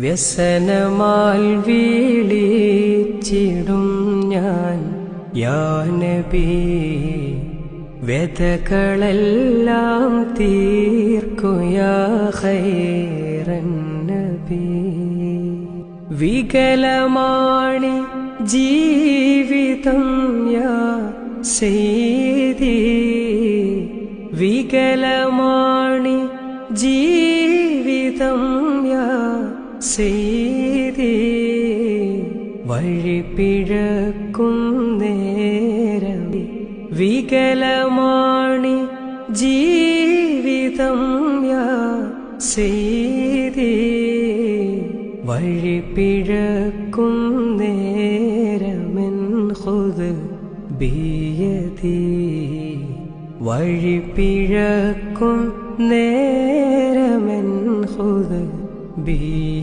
വ്യസനമാൽ വീളിച്ചിടും ഞാൻ യാ നബി, വ്യതകളെല്ലാം തീർക്കു യാ ഖൈറൻ നബി. വികലമാണി ജീവിതം യാ സയ്യിദി, വികലമാണി ജീവിതം യാ സയ്യിദി. വഴിപിഴക്കും നേരം വികലമാണി ജീവിതം യാ സയ്യിദി. വഴിപിഴക്കും നേരമെൻ ഖുദ് ബിയദി, വഴിപിഴക്കും നേരമെൻ ഖുദ് ബിയദി.